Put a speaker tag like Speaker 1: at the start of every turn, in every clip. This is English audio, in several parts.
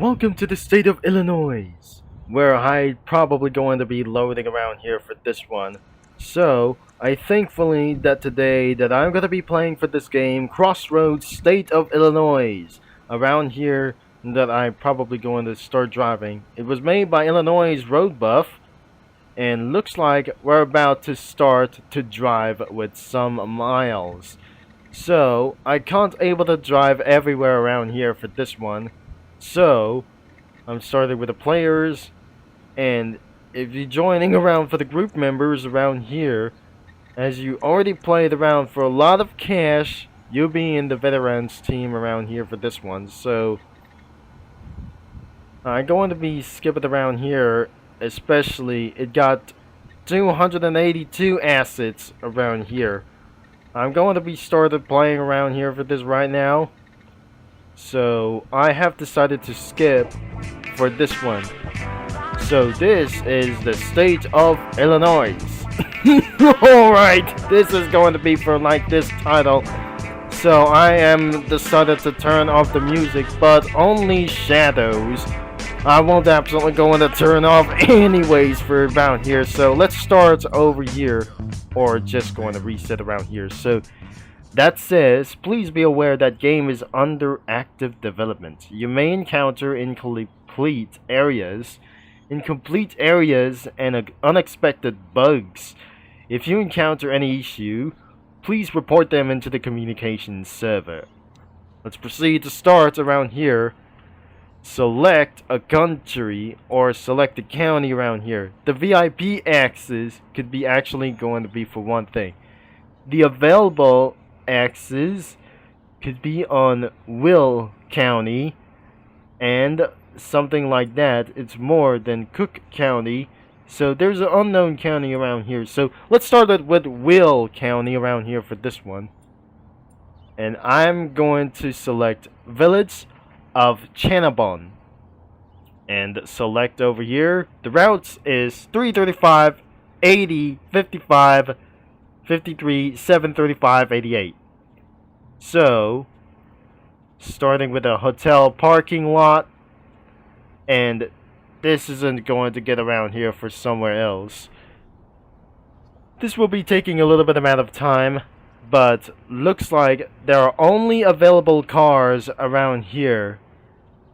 Speaker 1: Welcome to the state of Illinois, where I probably going to be loading around here for this one. So, I thankfully that today that I'm going to be playing for this game, Crossroads, State of Illinois, around here that I'm probably going to start driving. It was made by Illinois Road Buff, and looks like we're about to start to drive with some miles. So, I can't able to drive everywhere around here for this one. So, I'm starting with the players, and if you're joining around for the group members around here, as you already played around for a lot of cash, you'll be in the veterans team around here for this one. So, I'm going to be skipping around here, especially it got 282 assets around here. I'm going to be started playing around here for this right now. So I have decided to skip for this one. So this is the state of Illinois. Alright, this is going to be for like this title. So I am decided to turn off the music, but only shadows. I won't absolutely going to turn off anyways for around here. So let's start over here, or just going to reset around here. So that says, please be aware that game is under active development. You may encounter incomplete areas and unexpected bugs. If you encounter any issue, please report them into the communications server. Let's proceed to start around here. Select a country or select a county around here. The VIP axis could be actually going to be for one thing. The available axis could be on Will County and something like that. It's more than Cook County. So there's an unknown county around here. So let's start it with Will County around here for this one. And I'm going to select Village of Channabon. And select over here. The routes is 335, 80, 55, 53, 735, 88. So, starting with a hotel parking lot, and this isn't going to get around here for somewhere else. This will be taking a little bit amount of time, but looks like there are only available cars around here.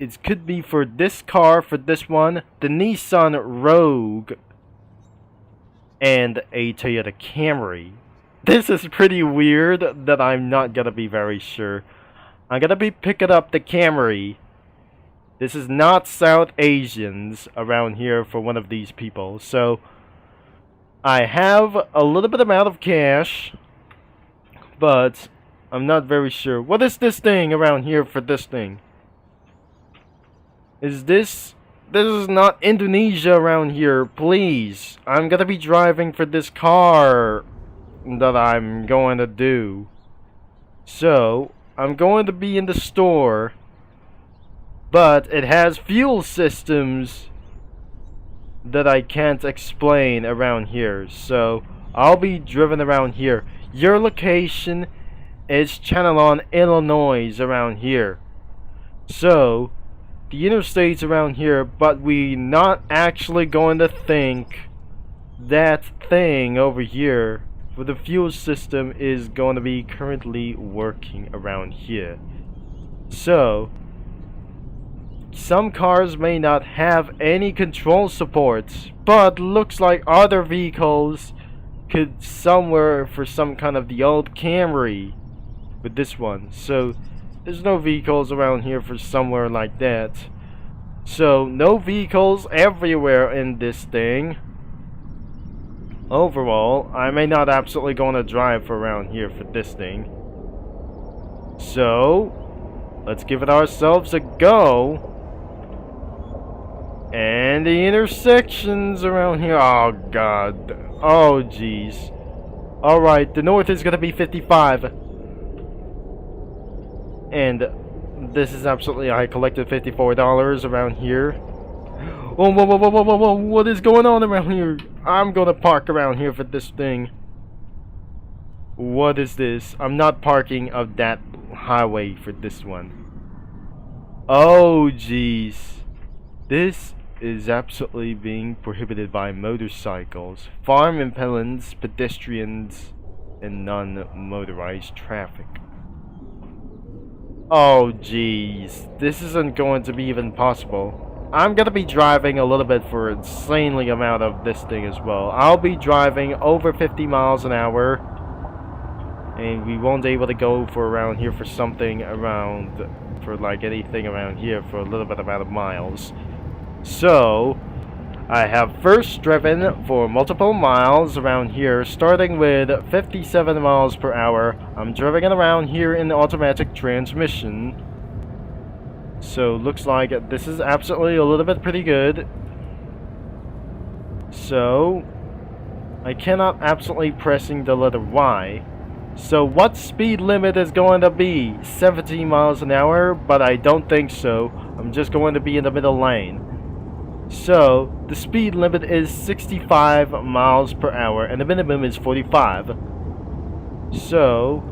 Speaker 1: It could be for this car, for this one, the Nissan Rogue, and a Toyota Camry. This is pretty weird that I'm not gonna be very sure. I'm gonna be picking up the Camry. This is not South Asians around here for one of these people. So I have a little bit amount of cash, but I'm not very sure. What is this thing around here for this thing? Is this is not Indonesia around here, please. I'm gonna be driving for this car that I'm going to do. So, I'm going to be in the store, but it has fuel systems that I can't explain around here. So, I'll be driven around here. Your location is Channelon, Illinois around here. So, the interstate's around here, but we not actually going to think that thing over here for the fuel system is going to be currently working around here. So, some cars may not have any control support, but looks like other vehicles could somewhere for some kind of the old Camry with this one. So, there's no vehicles around here for somewhere like that. So, no vehicles everywhere in this thing. Overall, I may not absolutely going to drive for around here for this thing. So, let's give it ourselves a go. And the intersections around here. Oh, God. Oh, jeez. Alright, the north is going to be 55. And this is absolutely, I collected $54 around here. Whoa, whoa, whoa, whoa, whoa, whoa, whoa, what is going on around here? I'm gonna park around here for this thing. What is this? I'm not parking of that highway for this one. Oh, jeez. This is absolutely being prohibited by motorcycles, farm impediments, pedestrians, and non-motorized traffic. Oh jeez, this isn't going to be even possible. I'm gonna be driving a little bit for an insanely amount of this thing as well. I'll be driving over 50 miles an hour, and we won't be able to go for around here for something around, for like anything around here for a little bit amount of miles. So, I have first driven for multiple miles around here, starting with 57 miles per hour. I'm driving it around here in the automatic transmission. So, looks like this is absolutely a little bit pretty good. So, I cannot absolutely pressing the letter Y. So, what speed limit is going to be? 17 miles an hour? But I don't think so. I'm just going to be in the middle lane. So, the speed limit is 65 miles per hour, and the minimum is 45. So,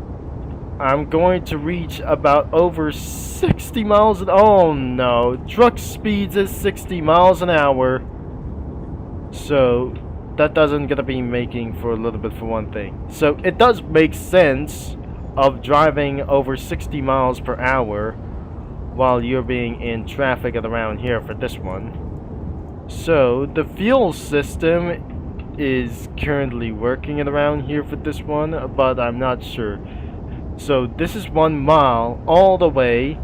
Speaker 1: I'm going to reach about over 60 miles an hour. Oh no, truck speeds is 60 miles an hour. So, that doesn't gonna be making for a little bit for one thing. So, it does make sense of driving over 60 miles per hour while you're being in traffic at around here for this one. So, the fuel system is currently working at around here for this one, but I'm not sure. So, this is 1 mile all the way.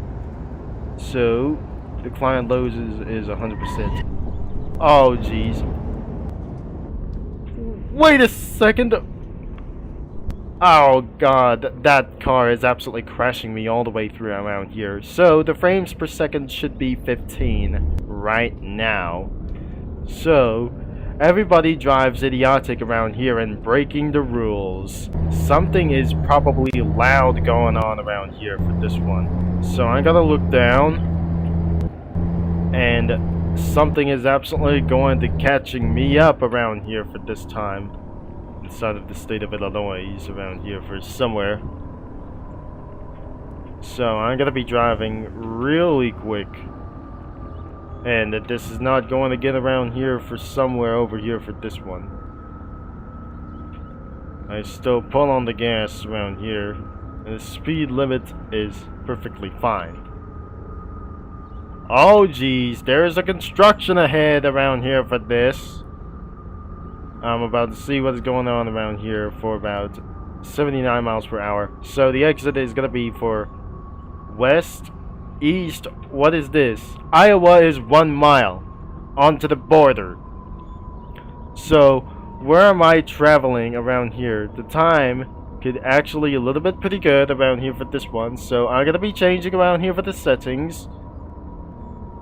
Speaker 1: So, the client loads is 100%. Oh, jeez. Wait a second. Oh, God. That car is absolutely crashing me all the way through around here. So, the frames per second should be 15 right now. So, everybody drives idiotic around here and breaking the rules. Something is probably loud going on around here for this one. So I gotta look down, and something is absolutely going to catching me up around here for this time. Inside of the state of Illinois, around here for somewhere. So I'm gonna be driving really quick. And that this is not going to get around here for somewhere over here for this one. I still pull on the gas around here, and the speed limit is perfectly fine. Oh geez, there's a construction ahead around here for this. I'm about to see what's going on around here for about 79 miles per hour. So the exit is going to be for west, east. What is this? Iowa is 1 mile onto the border. So where am I traveling around here? The time could actually a little bit pretty good around here for this one. So I'm gonna be changing around here for the settings.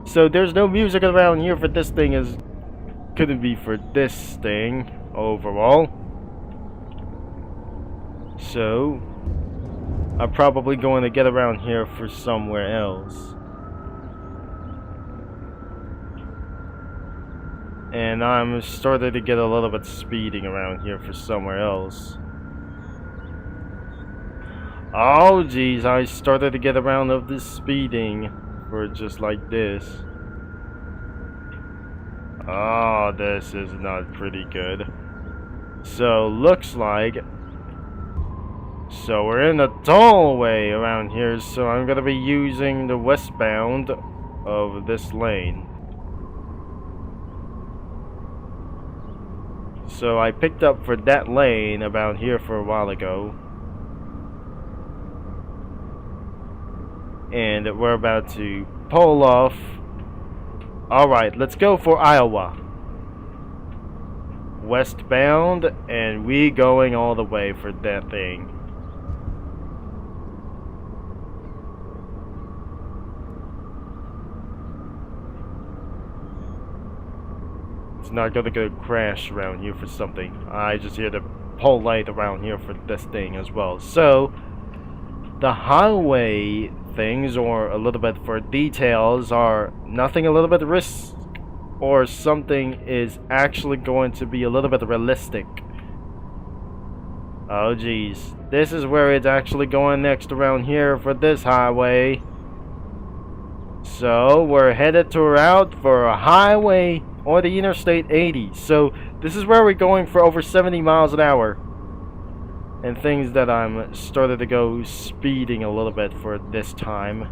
Speaker 1: So there's no music around here for this thing, as couldn't be for this thing overall. So I'm probably going to get around here for somewhere else. And I'm starting to get a little bit speeding around here for somewhere else. Oh geez, I started to get around of this speeding for just like this. Oh, this is not pretty good. So looks like, so we're in the tollway around here, so I'm gonna be using the westbound of this lane. So I picked up for that lane about here for a while ago. And we're about to pull off. Alright, let's go for Iowa. Westbound, and we going all the way for that thing. It's not gonna go crash around here for something. I just hear the pole light around here for this thing as well. So the highway things, or a little bit for details, are nothing a little bit risk, or something is actually going to be a little bit realistic. Oh geez, this is where it's actually going next around here for this highway. So we're headed to route for a highway or the Interstate 80. So this is where we're going for over 70 miles an hour. And things that I'm started to go speeding a little bit for this time.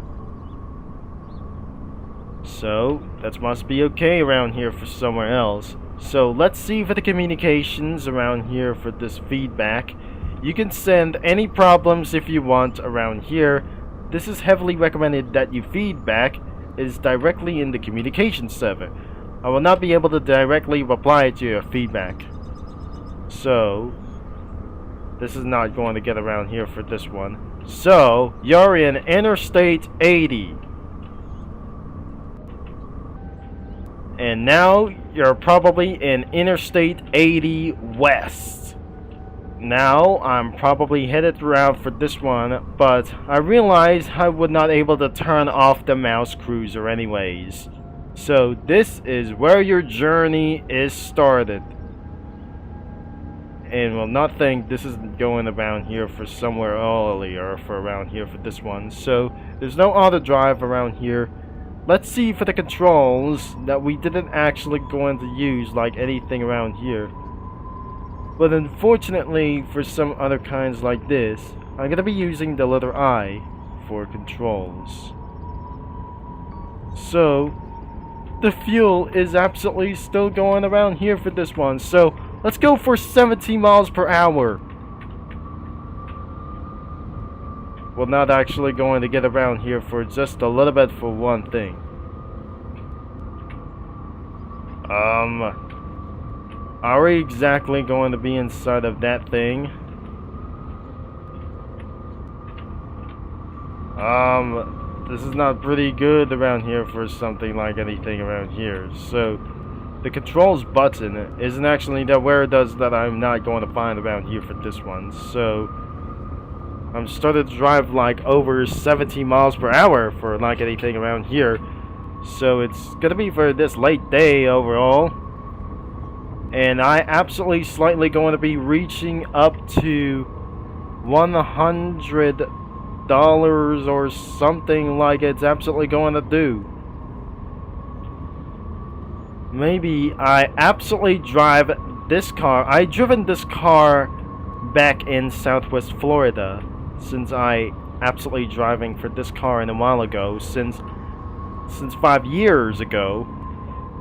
Speaker 1: So that must be okay around here for somewhere else. So let's see for the communications around here for this feedback. You can send any problems if you want around here. This is heavily recommended that you feedback is directly in the communication server. I will not be able to directly reply to your feedback. So this is not going to get around here for this one. So you're in Interstate 80. And now you're probably in Interstate 80 West. Now I'm probably headed throughout for this one, but I realized I would not able to turn off the mouse cruiser anyways. So this is where your journey is started. And will not think this is going around here for somewhere earlier for around here for this one. So there's no auto drive around here. Let's see for the controls that we didn't actually going to use like anything around here. But unfortunately for some other kinds like this, I'm going to be using the letter I for controls. So the fuel is absolutely still going around here for this one. So let's go for 70 miles per hour. We're not actually going to get around here for just a little bit for one thing. Are we exactly going to be inside of that thing? This is not pretty good around here for something like anything around here. So the controls button isn't actually where it does that I'm not going to find around here for this one. So I'm starting to drive like over 70 miles per hour for like anything around here. So it's gonna be for this late day overall. And I absolutely slightly going to be reaching up to $100 or something like it's absolutely going to do. Maybe I absolutely drive this car. I driven this car back in Southwest Florida, since I absolutely driving for this car in a while ago, since 5 years ago.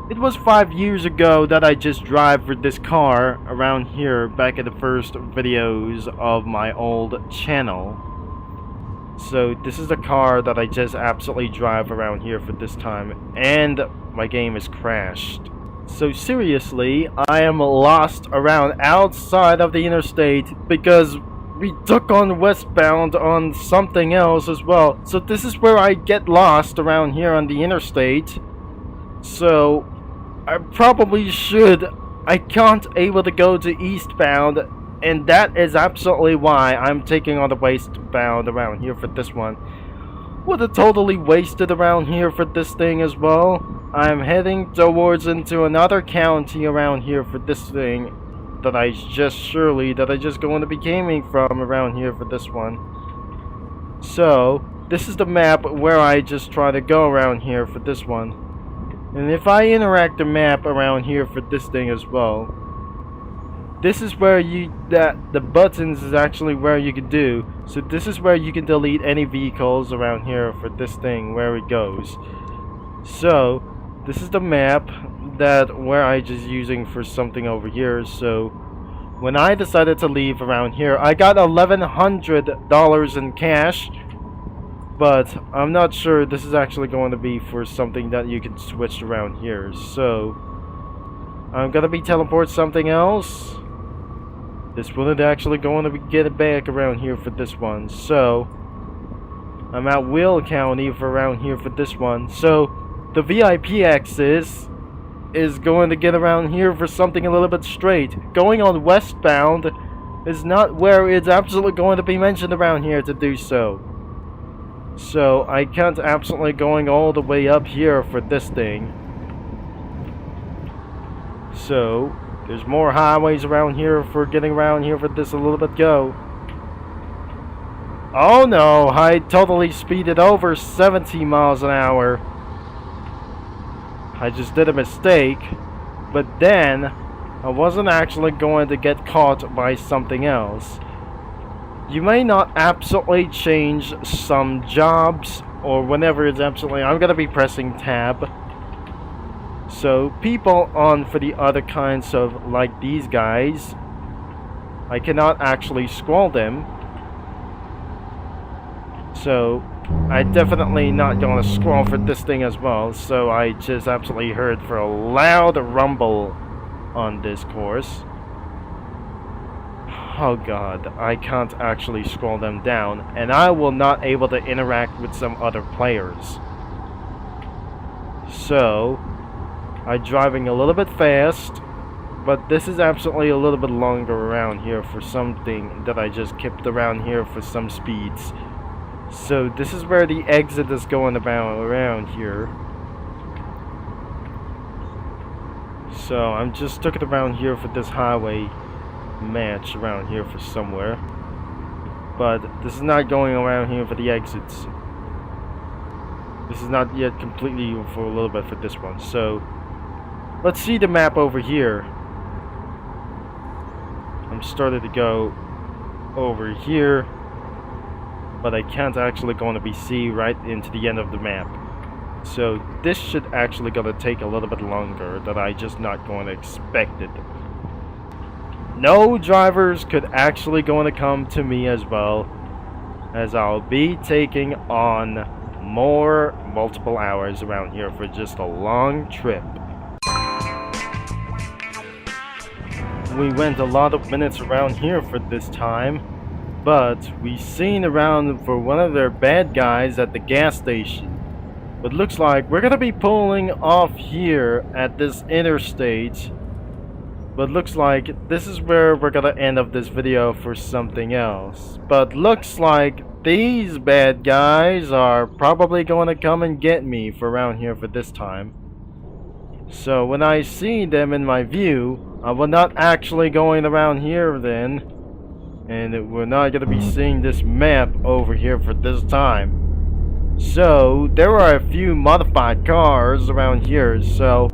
Speaker 1: It was 5 years ago that I just drive for this car around here back in the first videos of my old channel. So this is the car that I just absolutely drive around here for this time, and my game is crashed. So seriously, I am lost around outside of the interstate because we took on westbound on something else as well. So this is where I get lost around here on the interstate. So I probably should. I can't able to go to eastbound, and that is absolutely why I'm taking on the westbound around here for this one. Would have totally wasted around here for this thing as well. I'm heading towards into another county around here for this thing that I just going to be gaming from around here for this one. So this is the map where I just try to go around here for this one. And if I interact the map around here for this thing as well, this is where the buttons is actually where you can do. So this is where you can delete any vehicles around here for this thing where it goes. So this is the map where I just using for something over here. So when I decided to leave around here, I got $1,100 in cash. But I'm not sure this is actually going to be for something that you can switch around here. So I'm gonna be teleport something else. This wasn't actually going to get it back around here for this one. So I'm at Will County for around here for this one. So the VIP axis is going to get around here for something a little bit straight. Going on westbound is not where it's absolutely going to be mentioned around here to do so. So I can't absolutely going all the way up here for this thing. So there's more highways around here for getting around here for this a little bit go. Oh no, I totally speeded over 70 miles an hour. I just did a mistake, but then I wasn't actually going to get caught by something else. You may not absolutely change some jobs, or whenever it's absolutely, I'm gonna be pressing tab. So people on for the other kinds of, like these guys, I cannot actually scroll them. So I definitely not gonna scroll for this thing as well. So I just absolutely heard for a loud rumble on this course. Oh god, I can't actually scroll them down, and I will not able to interact with some other players. So I'm driving a little bit fast, but this is absolutely a little bit longer around here for something that I just kept around here for some speeds. So this is where the exit is going about around here. So I'm just stuck it around here for this highway match around here for somewhere. But this is not going around here for the exits. This is not yet completely for a little bit for this one. So let's see the map over here. I'm starting to go over here, but I can't actually going to be see right into the end of the map. So this should actually gonna take a little bit longer that I just not going to expect it. No drivers could actually going to come to me as well, as I'll be taking on more multiple hours around here for just a long trip. We went a lot of minutes around here for this time, but we seen around for one of their bad guys at the gas station. But looks like we're gonna be pulling off here at this interstate. But looks like this is where we're gonna end up this video for something else. But looks like these bad guys are probably going to come and get me for around here for this time. So when I see them in my view, I will not actually going around here then. And we're not going to be seeing this map over here for this time. So there are a few modified cars around here, so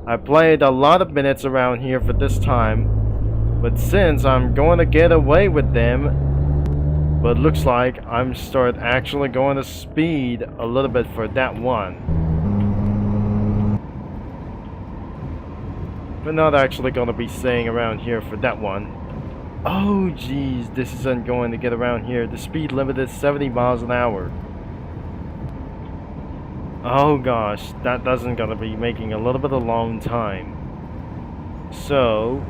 Speaker 1: I played a lot of minutes around here for this time, but since I'm going to get away with them, but looks like I'm actually going to speed a little bit for that one. We're not actually going to be staying around here for that one. Oh geez, this isn't going to get around here. The speed limit is 70 miles an hour. Oh gosh, that doesn't gonna be making a little bit of a long time. So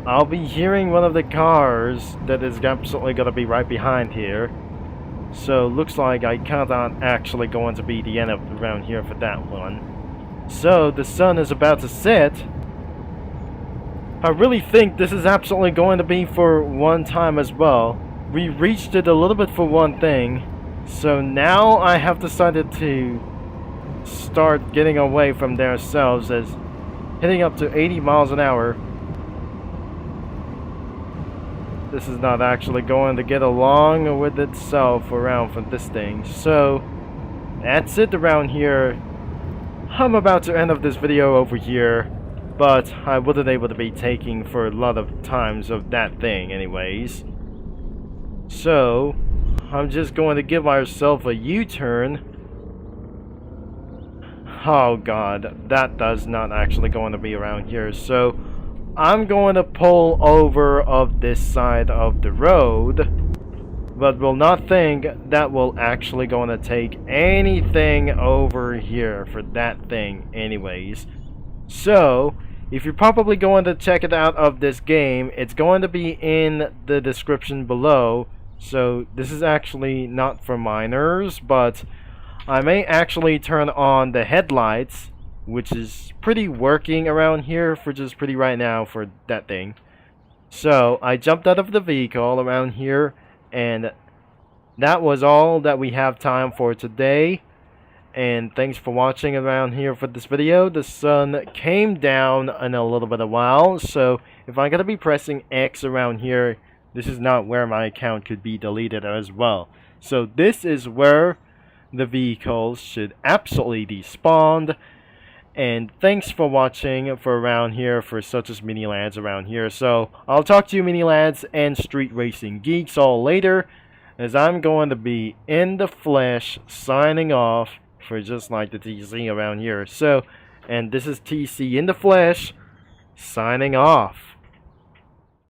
Speaker 1: I'll be hearing one of the cars that is absolutely gonna be right behind here. So looks like I can't actually going to be the end of around here for that one. So the sun is about to set. I really think this is absolutely going to be for one time as well. We reached it a little bit for one thing. So now I have decided to start getting away from themselves as hitting up to 80 miles an hour. This is not actually going to get along with itself around for this thing. So that's it around here. I'm about to end up this video over here, but I wasn't able to be taking for a lot of times of that thing anyways. So I'm just going to give myself a U-turn. Oh god, that does not actually going to be around here. So I'm going to pull over of this side of the road, but will not think that will actually going to take anything over here for that thing anyways. So if you're probably going to check it out of this game, it's going to be in the description below. So this is actually not for minors, but I may actually turn on the headlights, which is pretty working around here for just pretty right now for that thing. So I jumped out of the vehicle around here, and that was all that we have time for today. And thanks for watching around here for this video. The sun came down in a little bit of while, so if I'm gonna be pressing X around here, this is not where my account could be deleted as well. So this is where the vehicles should absolutely be spawned. And thanks for watching for around here for such as mini lads around here. So I'll talk to you mini lads and street racing geeks all later, as I'm going to be in the flesh signing off for just like the TC around here. So, and this is TC in the flesh signing off.